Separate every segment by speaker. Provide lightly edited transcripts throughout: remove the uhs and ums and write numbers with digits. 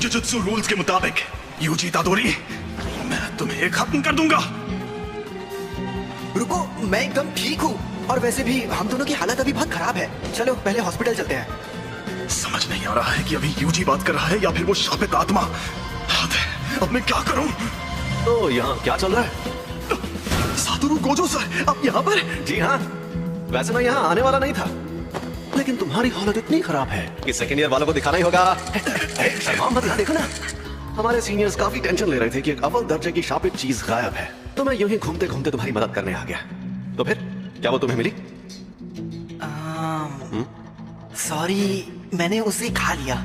Speaker 1: Jujutsu rules के मुताबिक UG इतादोरी, मैं तुम्हें खत्म कर दूंगा।
Speaker 2: रुको, मैं एकदम ठीक हूँ और वैसे भी हम दोनों की हालत अभी बहुत खराब है। चलो पहले हॉस्पिटल चलते हैं।
Speaker 1: समझ नहीं आ रहा है कि अभी यूजी बात कर रहा है या फिर वो शापित आत्मा। हाथ है, अब मैं क्या करूं?
Speaker 3: तो यहाँ क्या चल रहा है?
Speaker 1: सातोरु गोजो सर, आप यहाँ पर?
Speaker 3: जी हाँ, वैसे मैं यहाँ आने वाला नहीं था, लेकिन तुम्हारी हालत इतनी खराब है कि सेकेंड ईयर वालों को दिखाना ही होगा। शर्मा मत, देखो ना, हमारे सीनियर्स काफी टेंशन ले रहे थे कि एक अव्वल दर्जे की शापित चीज गायब है, तो मैं यूं ही घूमते घूमते तुम्हारी मदद करने आ गया। तो फिर क्या वो तुम्हें मिली?
Speaker 2: सॉरी, मैंने उसे खा लिया।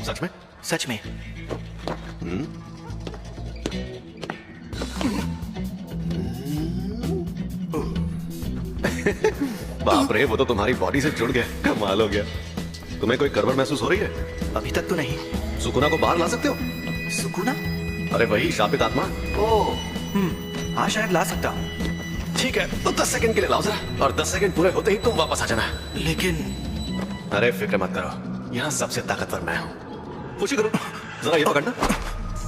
Speaker 3: सच में?
Speaker 2: सच में।
Speaker 3: बाप रे, वो तो तुम्हारी बॉडी से जुड़ गया। कमाल हो गया। तुम्हें कोई गड़बड़ महसूस हो रही है?
Speaker 2: अभी तक तो नहीं।
Speaker 3: सुकुना को बाहर ला सकते हो?
Speaker 2: सुकुना?
Speaker 3: अरे वही शापित आत्मा।
Speaker 2: ओह, हाँ शायद ला सकता हूँ।
Speaker 3: ठीक है, तो 10 सेकंड के लिए लाओ जरा, और 10 सेकंड पूरे होते ही तुम वापस आ जाना।
Speaker 2: लेकिन
Speaker 3: अरे फिक्र मत करो, यहाँ सबसे ताकतवर मैं हूँ। खुशी करो, जरा ये पकड़ना।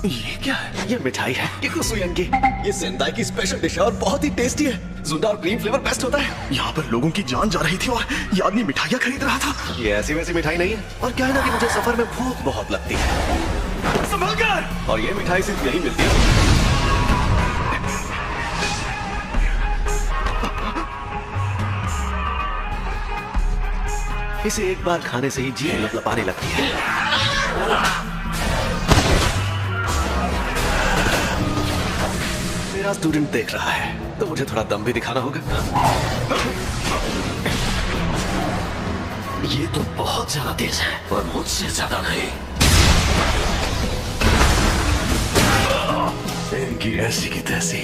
Speaker 1: ये क्या है?
Speaker 3: ये मिठाई है, ये कुसुयन की। ये सेंदाई की स्पेशल डिश है और बहुत ही टेस्टी है। ज़ुंडा और क्रीम फ्लेवर बेस्ट होता है।
Speaker 1: यहाँ पर लोगों की जान जा रही थी और ये आदमी मिठाइयाँ खरीद रहा था।
Speaker 3: ये ऐसी वैसी मिठाई नहीं है, और क्या है ना कि मुझे सफर में भूख बहुत लगती है,
Speaker 1: संभल कर!
Speaker 3: और ये मिठाई सिर्फ यही मिलती है। इसे एक बार खाने से ही जीभ लपलपाने लगती है। मेरा स्टूडेंट देख रहा है, तो मुझे थोड़ा दम भी दिखाना होगा। ये तो बहुत ज्यादा तेज है, और मुझसे ज्यादा नहीं। इनकी ऐसी की तैसी,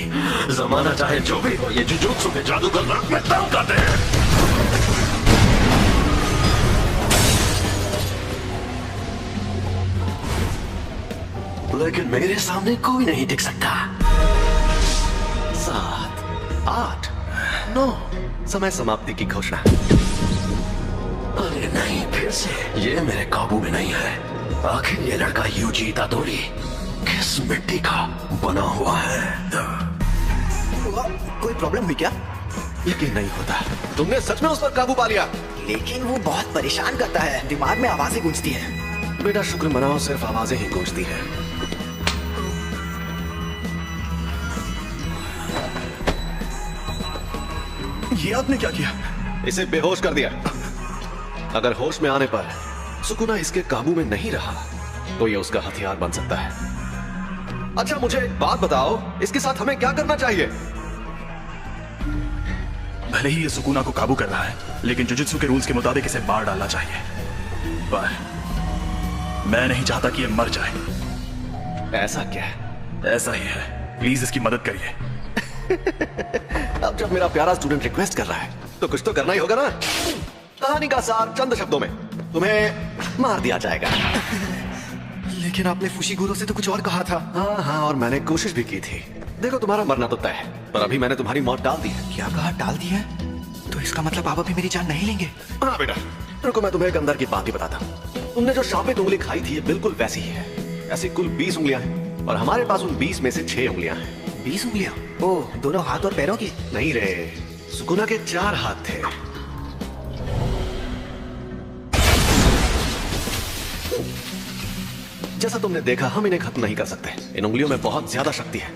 Speaker 3: जमाना चाहे जो भी हो, ये जुजुत्सु के जादूगर नाक में दम करते हैं। लेकिन मेरे सामने कोई नहीं टिक सकता। 7, 8, 9, समय समाप्ति की घोषणा। अरे नहीं, फिर से ये मेरे काबू में नहीं है। आखिर ये लड़का यूजी इतादोरी किस मिट्टी का बना हुआ है?
Speaker 2: कोई प्रॉब्लम हुई क्या?
Speaker 3: यकीन नहीं होता, तुमने सच में उस पर काबू पा लिया।
Speaker 2: लेकिन वो बहुत परेशान करता है, दिमाग में आवाजें गूंजती हैं।
Speaker 3: बेटा शुक्र मनाओ, सिर्फ आवाजें ही गूंजती हैं।
Speaker 1: ये आपने क्या किया?
Speaker 3: इसे बेहोश कर दिया। अगर होश में आने पर सुकुना इसके काबू में नहीं रहा, तो ये उसका हथियार बन सकता है। अच्छा मुझे एक बात बताओ, इसके साथ हमें क्या करना चाहिए?
Speaker 1: भले ही ये सुकुना को काबू कर रहा है, लेकिन जुजुत्सु के रूल्स के मुताबिक इसे मार डालना चाहिए। पर मैं नहीं चाहता कि ये मर जाए।
Speaker 3: ऐसा क्या है?
Speaker 1: ऐसा ही है, प्लीज इसकी मदद करिए।
Speaker 3: अब जब मेरा प्यारा स्टूडेंट रिक्वेस्ट कर रहा है, तो कुछ तो करना ही होगा ना। कहानी का सार चंद शब्दों में, तुम्हें मार दिया जाएगा।
Speaker 2: लेकिन आपने फुशीगुरो से तो कुछ और कहा था।
Speaker 3: हाँ हाँ, और मैंने कोशिश भी की थी। देखो तुम्हारा मरना तो तय है, पर अभी मैंने तुम्हारी मौत टाल दी है।
Speaker 2: क्या कहा, टाल दी है? तो इसका मतलब आप अभी मेरी जान नहीं लेंगे?
Speaker 3: हाँ बेटा, रुको मैं तुम्हें एक अंदर की बात ही बताता हूँ। तुमने जो शापित उंगली खाई थी, ये बिल्कुल वैसी ही है। ऐसी कुल 20 उंगलियां हैं, और हमारे पास उन 20 में से 6 उंगलियां हैं।
Speaker 2: 20 उंगलियां? ओह, दोनों हाथ और पैरों की?
Speaker 3: नहीं रे, सुकुना के 4 हाथ थे। जैसा तुमने देखा, हम इन्हें खत्म नहीं कर सकते। इन उंगलियों में बहुत ज्यादा शक्ति है,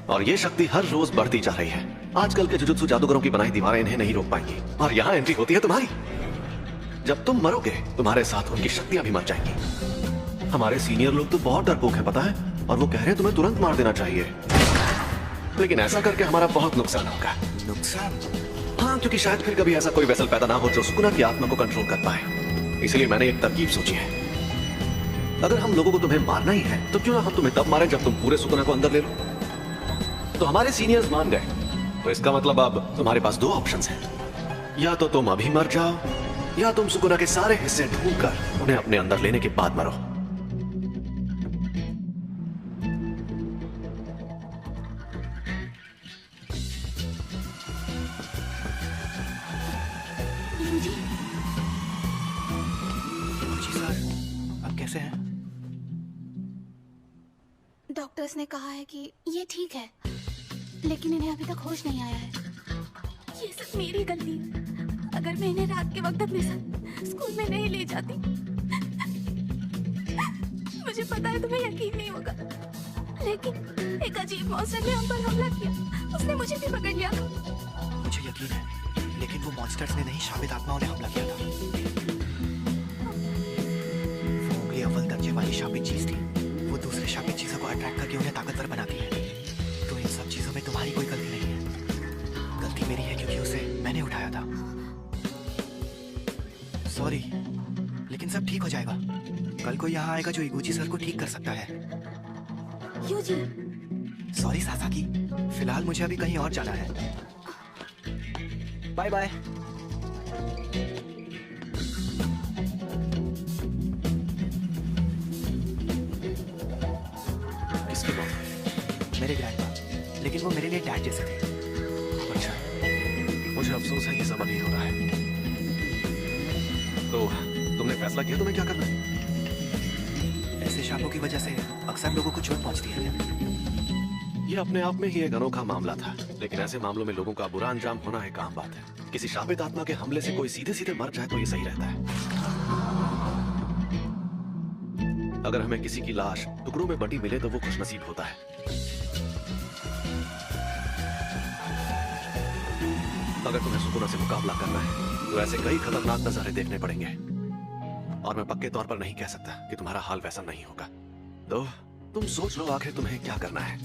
Speaker 3: और ये शक्ति हर रोज बढ़ती जा रही है। आजकल के जुजुत्सु जादूगरों की बनाई दीवारें इन्हें नहीं रोक पाएंगी, और यहाँ एंट्री होती है तुम्हारी। जब तुम मरोगे, तुम्हारे साथ उनकी शक्तियां भी मर जाएंगी। हमारे सीनियर लोग तो बहुत डरपोक है, पता है, और वो कह रहे हैं तुम्हें तुरंत मार देना चाहिए। लेकिन ऐसा करके हमारा बहुत नुकसान होगा।
Speaker 2: नुकसान?
Speaker 3: हाँ, क्योंकि शायद फिर कभी ऐसा कोई वेसल पैदा ना हो जो सुकुना की आत्मा को कंट्रोल कर पाए। इसलिए मैंने एक तरकीब सोची है। अगर हम लोगों को तुम्हें मारना ही है, तो क्यों ना हम तुम्हें तब मारें जब तुम पूरे सुकुना को अंदर ले लो। तो हमारे सीनियर्स मान गए, तो इसका मतलब अब तुम्हारे पास 2 ऑप्शंस हैं। या तो तुम अभी मर जाओ, या तुम सुकुना के सारे हिस्से ढूंढकर उन्हें अपने अंदर लेने के बाद मरो।
Speaker 2: कैसे हैं?
Speaker 4: डॉक्टर्स ने कहा है कि ये ठीक है, लेकिन इन्हें अभी तक होश नहीं आया है। ये सब मेरी गलती है। अगर मैं इन्हें रात के वक्त अपने साथ स्कूल में नहीं ले जाती। मुझे पता है तुम्हें यकीन नहीं होगा, लेकिन एक अजीब मॉन्स्टर ने हम पर हमला किया। उसने मुझे भी पकड़ लिया था।
Speaker 2: मुझे यकीन है, लेकिन वो मॉन्स्टर्स ने नहीं, शापित आत्माओं ने हमला किया था। वो उंगली अव्वल दर्जे वाली शापित चीज थी। वो दूसरे शापित चीजों को अट्रैक्ट करके उन्हें ताकतवर बनाती है। तो इन सब चीजों में तुम्हारी कोई गलती नहीं है। गलती मेरी है क्योंकि उसे मैंने उठाया था। सॉरी, लेकिन सब ठीक हो जाएगा। कल को यहाँ आएगा जो इगुची सर को ठीक कर सकता है।
Speaker 4: यूजी,
Speaker 2: सॉरी सासाकी, फिलहाल मुझे अभी कहीं और जाना है। Bye bye.
Speaker 3: किसकी बात?
Speaker 2: मेरे ग्रैंडपा, लेकिन वो मेरे लिए डैड जैसे थे।
Speaker 3: अच्छा, मुझे अफसोस है ये सब अभी हो रहा है। तो तुमने फैसला किया तुम्हें क्या करना है?
Speaker 2: ऐसे शापों की वजह से अक्सर लोगों को चोट पहुंचती है।
Speaker 3: ये अपने आप में ही एक अनोखा मामला था, लेकिन ऐसे मामलों में लोगों का बुरा अंजाम होना एक आम बात है। किसी शापित आत्मा के हमले से कोई सीधे सीधे मर जाए तो ये सही रहता है। अगर हमें किसी की लाश टुकड़ों में बटी मिले तो वो खुशनसीब होता है। अगर तुम्हें सुकुना से मुकाबला करना है तो ऐसे कई खतरनाक नजारे देखने पड़ेंगे, और मैं पक्के तौर पर नहीं कह सकता कि तुम्हारा हाल वैसा नहीं होगा। तो तुम सोच लो आखिर तुम्हें क्या करना है।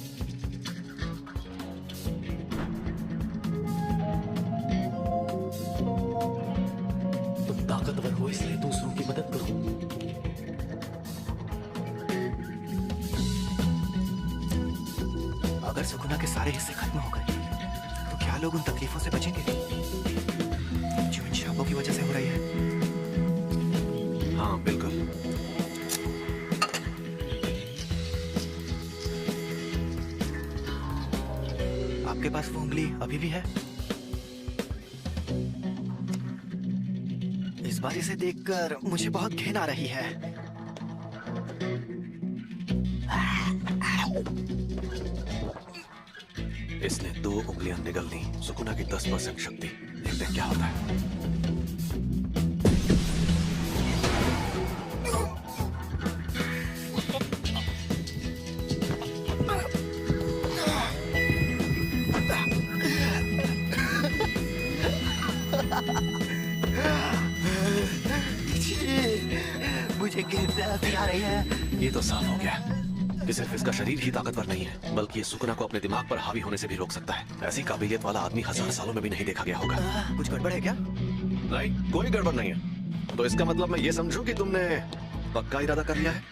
Speaker 5: तुम ताकतवर हो इसलिए दूसरों की मदद करो।
Speaker 2: अगर सुकुना के सारे हिस्से खत्म हो गए तो क्या लोग उन तकलीफों से बचेंगे जो इन शापों की वजह से हो रही है?
Speaker 3: हाँ बिल्कुल।
Speaker 2: आपके पास वो उंगली अभी भी है? इस बार इसे देखकर मुझे बहुत घिन आ रही है।
Speaker 3: इसने 2 उंगलियां निगल ली। सुकुना की 10% शक्ति। देखते हैं क्या होता है।
Speaker 2: मुझे घिन से हंसी आ रही है।
Speaker 3: ये तो साफ हो गया कि सिर्फ इसका शरीर ही ताकतवर नहीं है, बल्कि ये सुकुना को अपने दिमाग पर हावी होने से भी रोक सकता है। ऐसी काबिलियत वाला आदमी 1000 सालों में भी नहीं देखा गया होगा।
Speaker 2: कुछ गड़बड़ है क्या?
Speaker 3: नहीं, कोई गड़बड़ नहीं है। तो इसका मतलब मैं ये समझूं कि तुमने पक्का इरादा कर लिया है?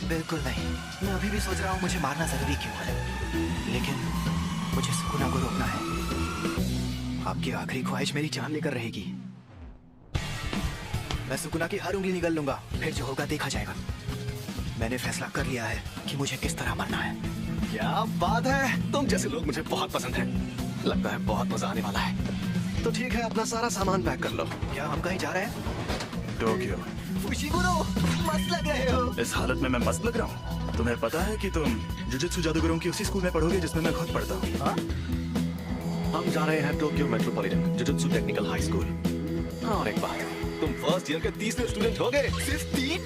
Speaker 2: बिल्कुल नहीं। मैं अभी भी सोच रहा हूँ मुझे मारना जरूरी क्यों है, लेकिन मुझे सुकुना को रोकना है। आपकी आखिरी ख्वाहिश मेरी जान लेकर रहेगी। मैं सुकुना की हर उंगली निगल लूंगा, फिर जो होगा देखा जाएगा। मैंने फैसला कर लिया है कि मुझे किस तरह मरना है।
Speaker 3: क्या बात है, तुम जैसे लोग मुझे बहुत पसंद हैं। लगता है बहुत मजा आने वाला है। तो ठीक है, अपना सारा सामान पैक कर लो।
Speaker 2: क्या हम कहीं जा रहे हैं?
Speaker 1: टोक्यो।
Speaker 2: फुशिगुरो, मस्त लग रहे हो।
Speaker 1: इस हालत में मैं मस्त लग रहा हूँ? तुम्हें पता है कि तुम जुजुत्सु जादूगरों की उसी स्कूल में पढ़ोगे जिसमें मैं खुद पढ़ता हूँ।
Speaker 2: हाँ?
Speaker 3: हम जा रहे हैं Tokyo metropolitan jujutsu technical high school. हाँ, और एक बात, तुम फर्स्ट ईयर के 30वें स्टूडेंट हो गए।
Speaker 2: सिर्फ 3?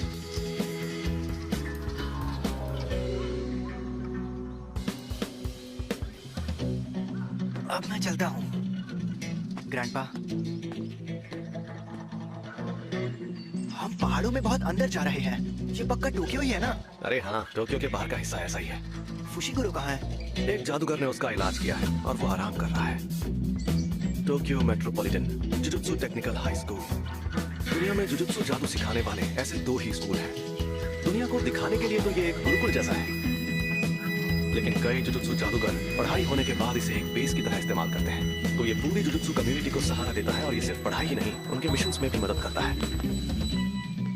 Speaker 2: अब मैं चलता हूँ। ग्रैंडपा, हम पहाड़ों में बहुत अंदर जा रहे हैं। ये पक्का टोक्यो ही है ना?
Speaker 3: अरे हाँ, टोक्यो के बाहर का हिस्सा ऐसा ही है।
Speaker 2: फुशिगुरो कहाँ है?
Speaker 3: एक जादूगर ने उसका इलाज किया है और वो आराम कर रहा है। Tokyo metropolitan jujutsu technical high school. दुनिया में जुजुत्सु जादू सिखाने वाले ऐसे 2 ही स्कूल हैं। दुनिया को दिखाने के लिए तो ये एक गुरुकुल जैसा है, लेकिन कई जुजुत्सु जादूगर पढ़ाई होने के बाद इसे एक बेस की तरह इस्तेमाल करते हैं। तो ये पूरी जुजुत्सु कम्युनिटी को सहारा देता है, और ये सिर्फ पढ़ाई ही नहीं, उनके मिशंस में भी मदद करता है।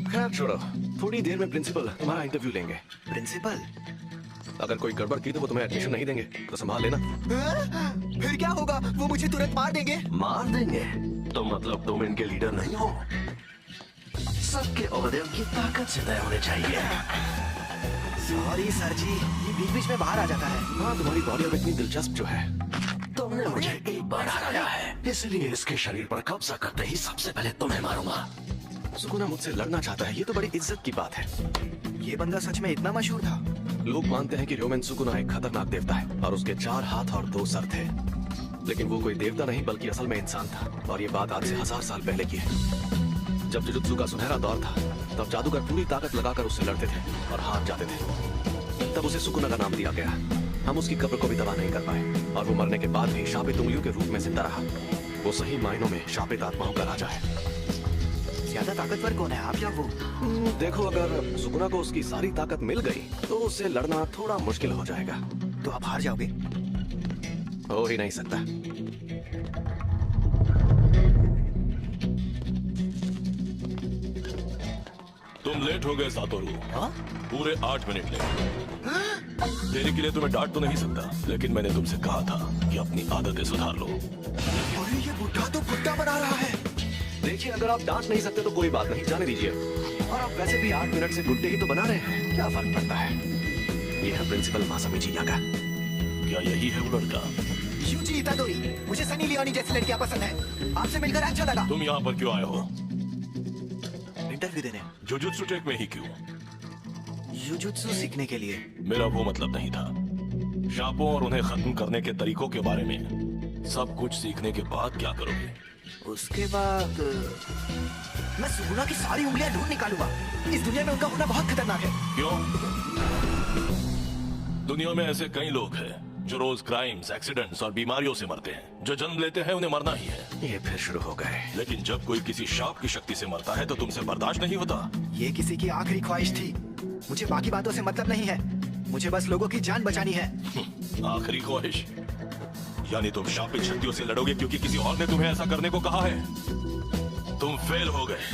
Speaker 3: खैर छोड़ो, थोड़ी देर में प्रिंसिपल तुम्हारा इंटरव्यू लेंगे।
Speaker 2: प्रिंसिपल?
Speaker 3: अगर कोई गड़बड़ की तो वो तुम्हें एडमिशन नहीं देंगे, तो संभाल लेना।
Speaker 2: फिर क्या होगा? वो मुझे तुरंत मार देंगे।
Speaker 3: मार देंगे? तो मतलब तुम इनके लीडर नहीं हो? सबके ओहदे उनकी ताकत से तय होने चाहिए।
Speaker 2: सॉरी सर जी, ये बीच बीच में बाहर आ जाता है।
Speaker 3: हाँ, तुम्हारी बॉडी अब इतनी दिलचस्प जो है। तुमने मुझे एक बार हराया है, इसलिए इसके शरीर पर कब्जा करते ही सबसे पहले तुम्हें मारूंगा। सुकुना मुझसे लड़ना चाहता है, ये तो बड़ी इज्जत की बात है।
Speaker 2: ये बंदा सच में इतना मशहूर था?
Speaker 3: लोग मानते हैं कि र्योमेन सुकुना एक खतरनाक देवता है और उसके 4 हाथ और 2 सर थे। लेकिन वो कोई देवता नहीं बल्कि असल में इंसान था, और ये बात आज से 1000 साल पहले की है। जब जुजुत्सु का सुनहरा दौर था, तब जादूगर पूरी ताकत लगाकर उससे लड़ते थे और हार जाते थे। तब उसे सुकुना का नाम दिया गया। हम उसकी कब्र को भी तबाह नहीं कर पाए, और वो मरने के बाद भी शापित उंगलियों के रूप में जिंदा रहा। वो सही मायनों में शापित आत्माओं का राजा है।
Speaker 2: ज्यादा ताकतवर कौन है, आप या वो?
Speaker 3: देखो, अगर सुकुना को उसकी सारी ताकत मिल गई तो उससे लड़ना थोड़ा मुश्किल हो जाएगा।
Speaker 2: तो आप हार जाओगे?
Speaker 3: हो ही नहीं सकता।
Speaker 6: तुम लेट हो गए सातोरू।
Speaker 2: हाँ?
Speaker 6: पूरे 8 मिनट लेट। देने के लिए तुम्हें डांट तो नहीं सकता, लेकिन मैंने तुमसे कहा था कि अपनी आदतें सुधार लो।
Speaker 2: अरे ये बुढ़ा तो बुढ़ा बना रहा है।
Speaker 3: देखिए, अगर आप डांट नहीं सकते तो कोई बात नहीं, जाने दीजिए। और आप वैसे भी 8 मिनट से गुड्डे ही तो बना रहे हैं, क्या फर्क पड़ता है। ये है प्रिंसिपल मासामिची यागा।
Speaker 6: क्या यही है वो लड़का?
Speaker 2: यूजी इतादोरी, मुझे सनी लियोनी जैसी लड़कियां पसंद है। आपसे मिलकर अच्छा लगा।
Speaker 6: तुम यहाँ पर क्यों आए हो?
Speaker 2: इंटरव्यू देने।
Speaker 6: जुजुत्सु टेक में ही क्यों?
Speaker 2: जुजुत्सु सीखने के लिए।
Speaker 6: मेरा वो मतलब नहीं था। शापों और उन्हें खत्म करने के तरीकों के बारे में। सब कुछ सीखने के बाद क्या करोगे?
Speaker 2: उसके बाद मैं सुकुना की सारी उंगलियां ढूंढ निकालूंगा। इस दुनिया में उनका होना बहुत खतरनाक है।
Speaker 6: क्यों? दुनिया में ऐसे कई लोग हैं जो रोज क्राइम्स, एक्सीडेंट्स और बीमारियों से मरते हैं। जो जन्म लेते हैं उन्हें मरना ही है।
Speaker 3: ये फिर शुरू हो गए।
Speaker 6: लेकिन जब कोई किसी शाप की शक्ति से मरता है तो तुमसे बर्दाश्त नहीं होता।
Speaker 2: ये किसी की आखिरी ख्वाहिश थी। मुझे बाकी बातों से मतलब नहीं है। मुझे बस लोगों की जान बचानी है।
Speaker 6: आखिरी ख्वाहिश? यानी तुम शापित शक्तियों से लड़ोगे क्योंकि किसी और ने तुम्हें ऐसा करने को कहा है? तुम फेल हो गए।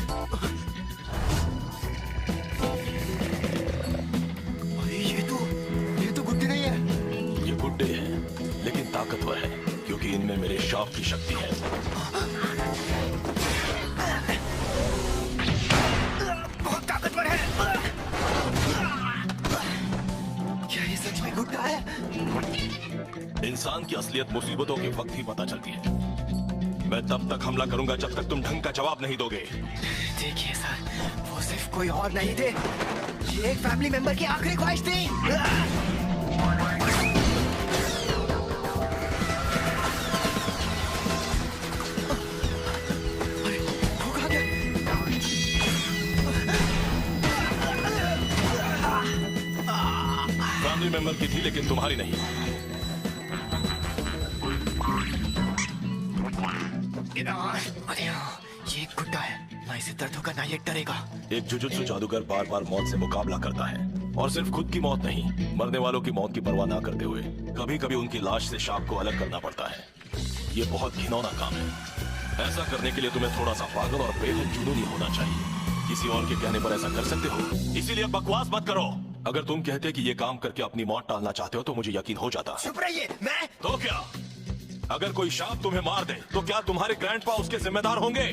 Speaker 2: अरे ये तो गुड्डे नहीं है।
Speaker 6: ये गुड्डे हैं, लेकिन ताकतवर है क्योंकि इनमें मेरे शाप की शक्ति है।
Speaker 2: बहुत ताकतवर है। क्या ये सच में गुड्डा है?
Speaker 6: इंसान की असलियत मुसीबतों के वक्त ही पता चलती है। मैं तब तक हमला करूंगा जब तक तुम ढंग का जवाब नहीं दोगे।
Speaker 2: देखिए सर, वो सिर्फ कोई और नहीं थे। ये एक फैमिली मेंबर की आखिरी ख्वाहिश थी। अरे वो कहाँ गया?
Speaker 6: फैमिली मेंबर की थी लेकिन तुम्हारी नहीं।
Speaker 2: अरे ये गुड्डा है, ना इसे दर्द होगा ना ये डरेगा।
Speaker 6: एक जुजुत्सु जादूगर बार बार मौत से मुकाबला करता है, और सिर्फ खुद की मौत नहीं, मरने वालों की मौत की परवाह ना करते हुए कभी कभी उनकी लाश से शाप को अलग करना पड़ता है। ये बहुत घिनौना काम है। ऐसा करने के लिए तुम्हें थोड़ा सा पागल और बेहद जुनूनी होना चाहिए। किसी और के कहने पर ऐसा कर सकते हो, इसीलिए बकवास मत करो। अगर तुम कहते कि ये काम करके अपनी मौत टालना चाहते हो तो मुझे यकीन हो जाता।
Speaker 2: चुप रहिए। मैं
Speaker 6: तो क्या? अगर कोई शाप तुम्हें मार दे तो क्या तुम्हारे ग्रैंडपा उसके जिम्मेदार होंगे?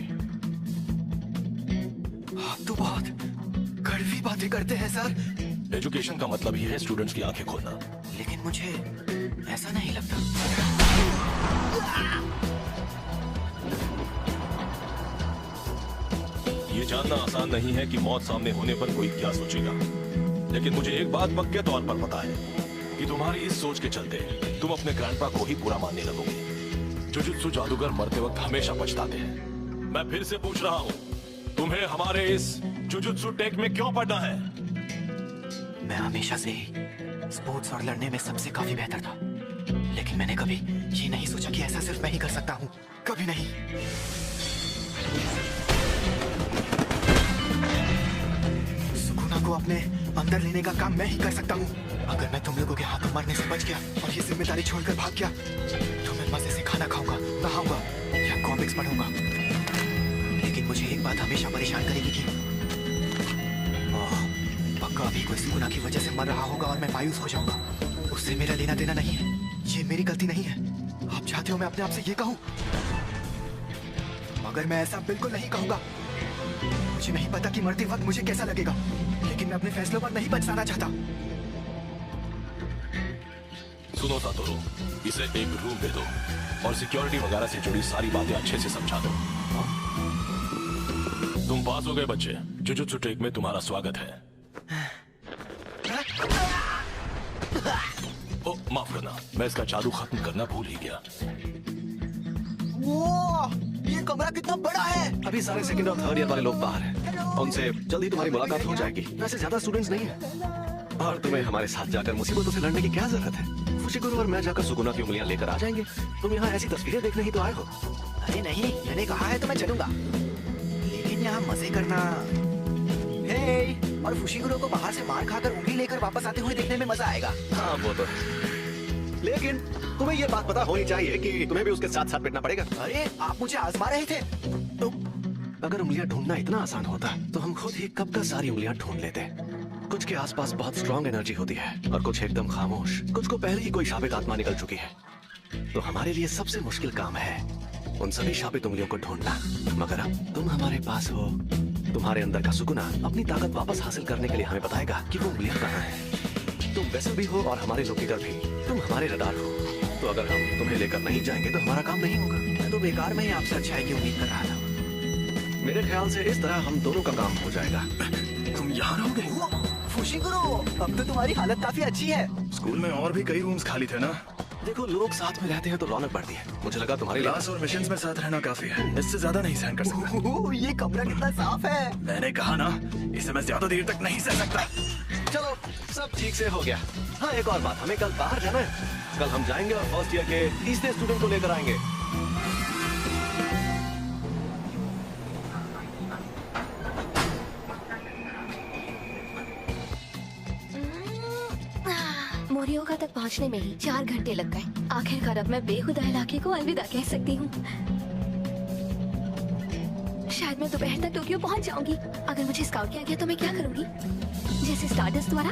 Speaker 2: आप तो बहुत कड़वी बातें करते हैं सर।
Speaker 6: एजुकेशन का मतलब ही है स्टूडेंट्स की आंखें खोलना।
Speaker 2: लेकिन मुझे ऐसा नहीं लगता।
Speaker 6: ये जानना आसान नहीं है कि मौत सामने होने पर कोई क्या सोचेगा, लेकिन मुझे एक बात पक्के तौर पर पता है कि तुम्हारी इस सोच के चलते तुम अपने ग्रैंडपा को ही बुरा मानने लगोगे। जुजुत्सु जादूगर मरते वक्त हमेशा पछताते हैं। मैं फिर से पूछ रहा हूँ, तुम्हें हमारे इस जुजुत्सु टेक में क्यों पढ़ना है?
Speaker 2: मैं हमेशा से ही स्पोर्ट्स और लड़ने में सबसे काफी बेहतर था, लेकिन मैंने कभी ये नहीं सोचा कि ऐसा सिर्फ मैं ही कर सकता हूँ। कभी नहीं। सुकुना को अपने अंदर लेने का काम मैं ही कर सकता हूँ। अगर मैं तुम लोगों के हाथों मरने से बच गया और ये जिम्मेदारी छोड़कर भाग गया तो मैं मजे से खाना खाऊंगा, नहाऊंगा या कॉमिक्स पढ़ूंगा। लेकिन मुझे एक बात हमेशा परेशान करेगी कि पक्का अभी कोई सुकुना की वजह से मर रहा होगा और मैं मायूस हो जाऊंगा। उससे मेरा लेना देना नहीं है, ये मेरी गलती नहीं है। आप चाहते हो मैं अपने आप से ये कहूं, मगर मैं ऐसा बिल्कुल नहीं कहूंगा। मुझे नहीं पता कि मरते वक्त मुझे कैसा लगेगा, लेकिन मैं अपने फैसलों पर नहीं पछताना चाहता।
Speaker 6: सुनो सातोरू, इसे एक रूम दे दो और सिक्योरिटी वगैरह से जुड़ी सारी बातें अच्छे से समझा दो। तुम पास हो गए बच्चे, जुजुत्सु टेक में तुम्हारा स्वागत है। ओ, माफ करना, मैं इसका जादू खत्म करना भूल ही गया।
Speaker 2: ये कमरा कितना बड़ा है।
Speaker 3: अभी सारे सेकंड और थर्ड ईयर वाले लोग बाहर हैं। उनसे जल्दी तुम्हारी मुलाकात हो जाएगी। वैसे ज्यादा स्टूडेंट्स नहीं है और तुम्हें हमारे साथ जाकर मुसीबतों से लड़ने की क्या जरूरत है। फुशिकुरो और मैं जाकर सुकुना की उंगलियां लेकर आ जाएंगे। तुम यहाँ ऐसी तस्वीरें देखने ही तो आए हो।
Speaker 2: अरे नहीं, मैंने कहा है तो मैं चलूंगा, लेकिन यहाँ मजे करना। हे, और फुशिकुरो को बाहर से मार खाकर उंगली लेकर वापस आते हुए देखने में मजा आएगा।
Speaker 3: हाँ वो तो है, लेकिन तुम्हें ये बात पता होनी चाहिए कि तुम्हें भी उसके साथ साथ पिटना पड़ेगा।
Speaker 2: अरे आप मुझे आजमा रहे थे।
Speaker 3: तो अगर उंगलियां ढूंढना इतना आसान होता तो हम खुद ही कब का सारी उंगलियां ढूंढ लेते। कुछ के आसपास बहुत स्ट्रॉन्ग एनर्जी होती है और कुछ एकदम खामोश। कुछ को पहले ही कोई शापित आत्मा निकल चुकी है। तो हमारे लिए सबसे मुश्किल काम है उन सभी शापित उंगलियों को ढूंढना। मगर अब तुम हमारे पास हो। तुम्हारे अंदर का सुकुना अपनी ताकत वापस हासिल करने के लिए हमें बताएगा कि वो उंगलियां कहाँ हैं। तुम वैसे भी हो और हमारे लोकेटर भी। तुम हमारे रडार हो, तो अगर हम तुम्हें लेकर नहीं जाएंगे तो हमारा काम नहीं होगा।
Speaker 2: मैं तो बेकार में ही आपसे अच्छाई की उम्मीद कर रहा था।
Speaker 3: मेरे ख्याल से इस तरह हम दोनों का काम हो जाएगा।
Speaker 1: तुम यहाँ रहोगे?
Speaker 2: फुशिकुरो, अब तो तुम्हारी हालत काफी अच्छी है।
Speaker 1: स्कूल में और भी कई रूम्स खाली थे ना।
Speaker 3: देखो, लोग साथ में रहते हैं तो रौनक बढ़ती है। मुझे लगा तुम्हारी
Speaker 1: क्लास और मिशंस में साथ रहना काफी है, इससे ज्यादा नहीं सहन कर सकता।
Speaker 2: ये कमरा कितना साफ है।
Speaker 1: मैंने कहा ना, इसे मैं ज्यादा देर तक नहीं सह सकता।
Speaker 3: चलो, सब ठीक से हो गया। हाँ, एक और बात, हमें कल बाहर जाना है। कल हम जाएंगे और फर्स्ट ईयर के तीसरे स्टूडेंट को लेकर आएंगे।
Speaker 4: मोरियोका तक पहुंचने में ही 4 घंटे लग गए। आखिरकार अब मैं बेहुदा इलाके को अलविदा कह सकती हूँ। शायद मैं दोपहर तक टोक्यो पहुंच जाऊंगी। अगर मुझे स्काउट किया गया तो मैं क्या करूंगी? जैसे स्टारडस्ट द्वारा